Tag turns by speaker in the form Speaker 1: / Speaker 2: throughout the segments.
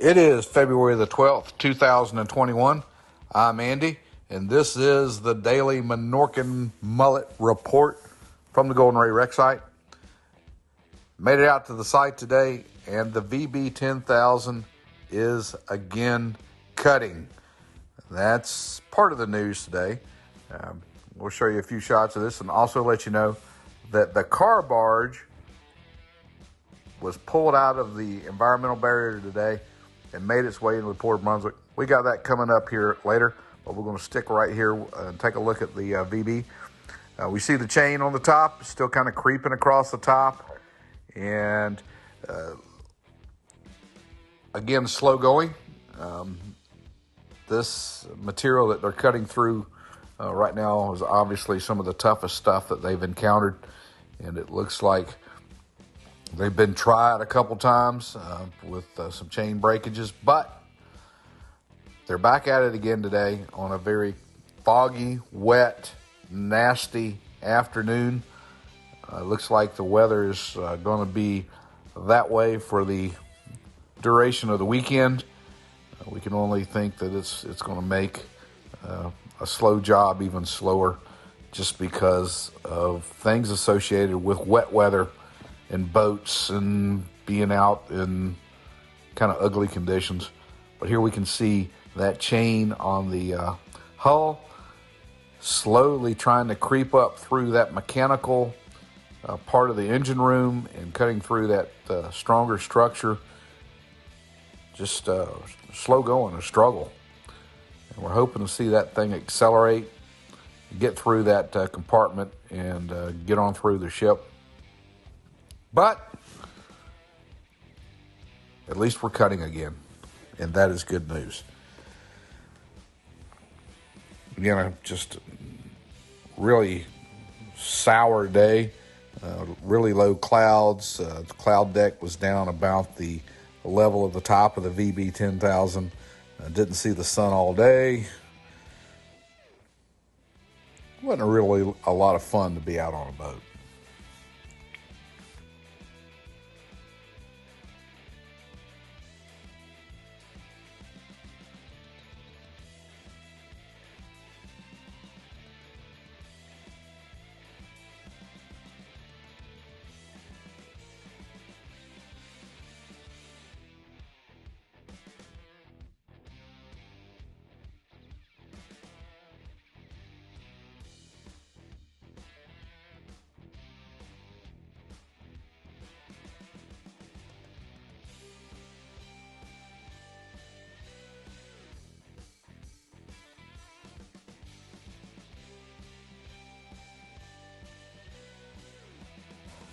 Speaker 1: It is February the 12th, 2021. I'm Andy, and this is the daily Minorcan Mullet report from the Golden Ray Rec site. Made it out to the site today, and the VB 10,000 is again cutting. That's part of the news today. We'll show you a few shots of this and also let you know that the car barge was pulled out of the environmental barrier today and made its way into the Port of Brunswick. We got that coming up here later, but we're going to stick right here and take a look at the VB. We see the chain on the top, still kind of creeping across the top, and again, slow going. This material that they're cutting through right now is obviously some of the toughest stuff that they've encountered, and it looks like they've been tried a couple times with some chain breakages, but they're back at it again today on a very foggy, wet, nasty afternoon. Looks like the weather is going to be that way for the duration of the weekend. We can only think that it's going to make a slow job even slower, just because of things associated with wet weather and boats and being out in kind of ugly conditions. But here we can see that chain on the hull slowly trying to creep up through that mechanical part of the engine room and cutting through that stronger structure. Just slow going, a struggle. And we're hoping to see that thing accelerate, get through that compartment, and get on through the ship. But at least we're cutting again, and that is good news. Again, just really sour day, really low clouds. The cloud deck was down about the level of the top of the VB 10,000. Didn't see the sun all day. Wasn't really a lot of fun to be out on a boat.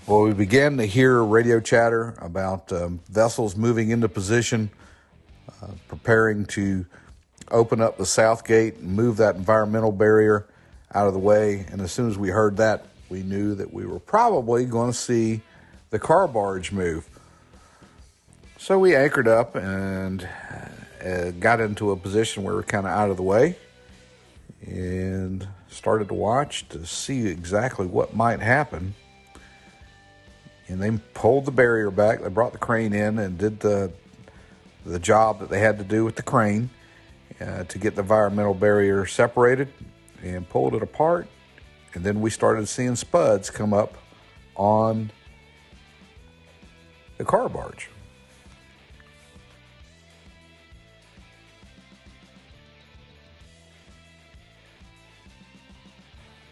Speaker 1: Well, we began to hear radio chatter about vessels moving into position, preparing to open up the south gate and move that environmental barrier out of the way. And as soon as we heard that, we knew that we were probably going to see the car barge move. So we anchored up and got into a position where we're kind of out of the way and started to watch to see exactly what might happen. And they pulled the barrier back. They brought the crane in and did the job that they had to do with the crane to get the environmental barrier separated and pulled it apart. And then we started seeing spuds come up on the car barge.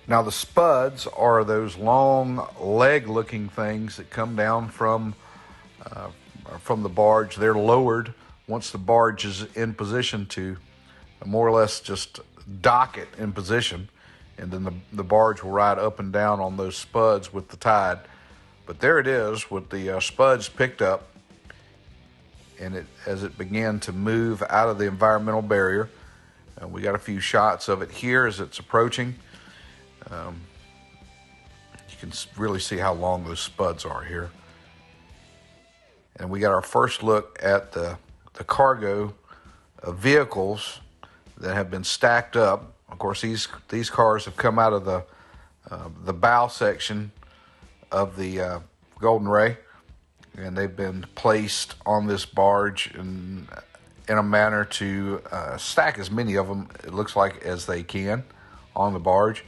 Speaker 1: Now, the spuds are those long leg-looking things that come down from the barge. They're lowered once the barge is in position to more or less just dock it in position, and then the barge will ride up and down on those spuds with the tide. But there it is with the spuds picked up, and as it began to move out of the environmental barrier. We got a few shots of it here as it's approaching. You can really see how long those spuds are here. And we got our first look at the cargo of vehicles that have been stacked up. Of course, these cars have come out of the bow section of the Golden Ray and they've been placed on this barge in a manner to stack as many of them, it looks like, as they can on the barge.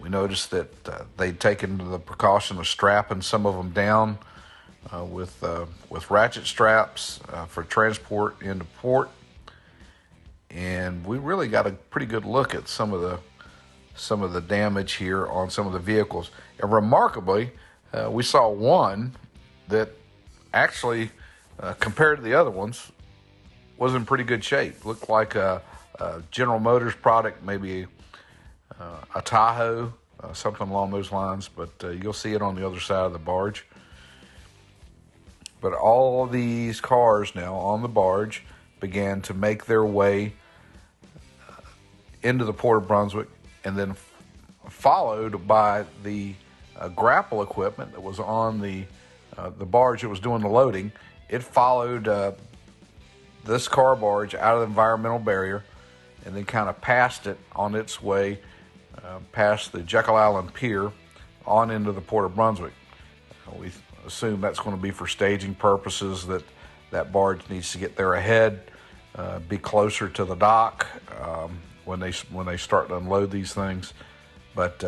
Speaker 1: We noticed that they'd taken the precaution of strapping some of them down with ratchet straps for transport into port, and we really got a pretty good look at some of the damage here on some of the vehicles. And remarkably, we saw one that actually, compared to the other ones, was in pretty good shape. Looked like a General Motors product, maybe a Tahoe, something along those lines. But you'll see it on the other side of the barge. But all of these cars now on the barge began to make their way into the Port of Brunswick, and then followed by the grapple equipment that was on the barge that was doing the loading. It followed this car barge out of the environmental barrier, and then kind of passed it on its way past the Jekyll Island Pier on into the Port of Brunswick. We assume that's going to be for staging purposes, that barge needs to get there ahead, be closer to the dock when they start to unload these things. But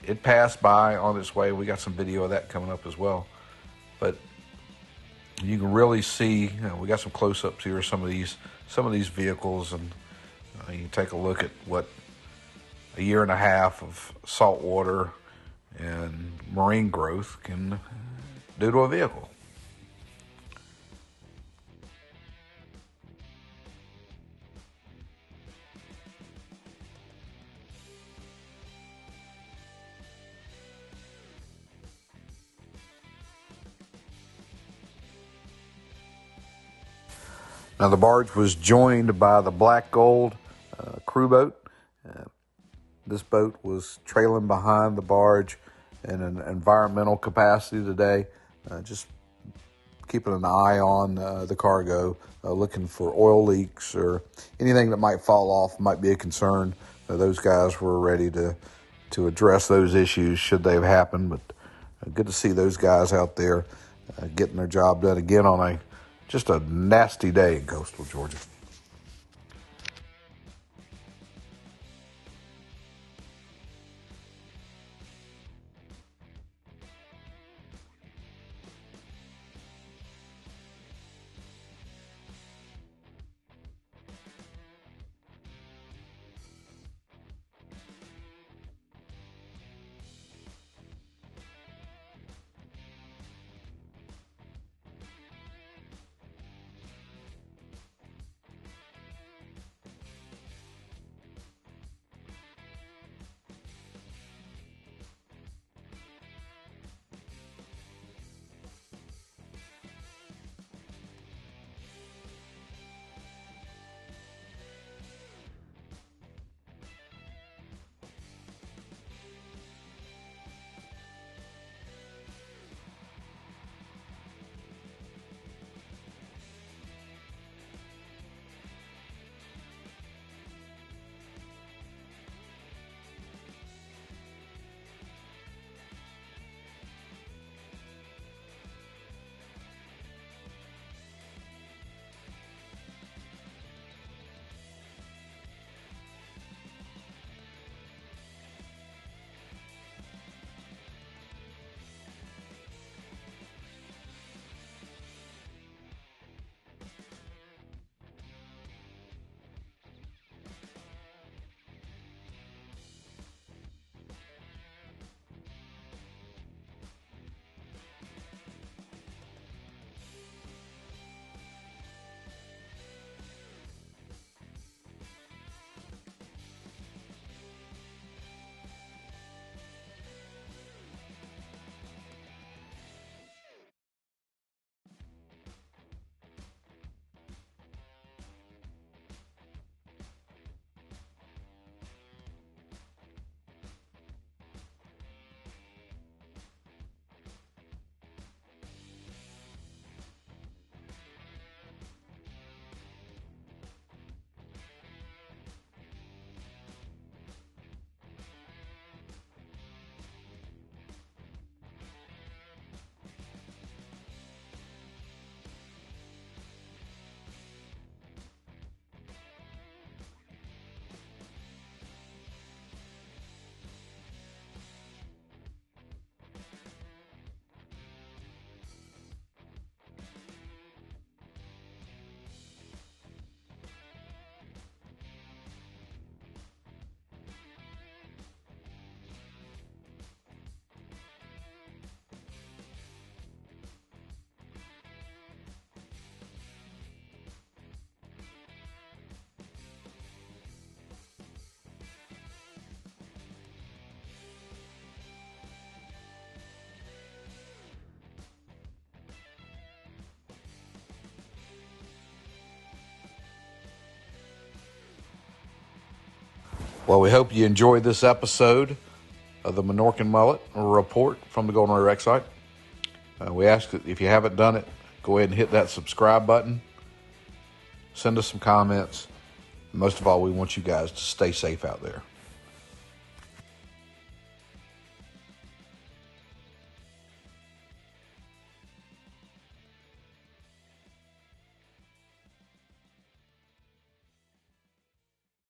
Speaker 1: it passed by on its way. We got some video of that coming up as well. But you can really see, we got some close-ups here of some of these vehicles, and you take a look at what a year and a half of salt water and marine growth can do to a vehicle. Now, the barge was joined by the Black Gold crew boat. This boat was trailing behind the barge in an environmental capacity today, just keeping an eye on the cargo, looking for oil leaks or anything that might fall off, might be a concern. Those guys were ready to address those issues should they have happened. But good to see those guys out there getting their job done again on just a nasty day in coastal Georgia. Well, we hope you enjoyed this episode of the Minorcan Mullet Report from the Golden Ray Rec site. We ask that if you haven't done it, go ahead and hit that subscribe button. Send us some comments. Most of all, we want you guys to stay safe out there.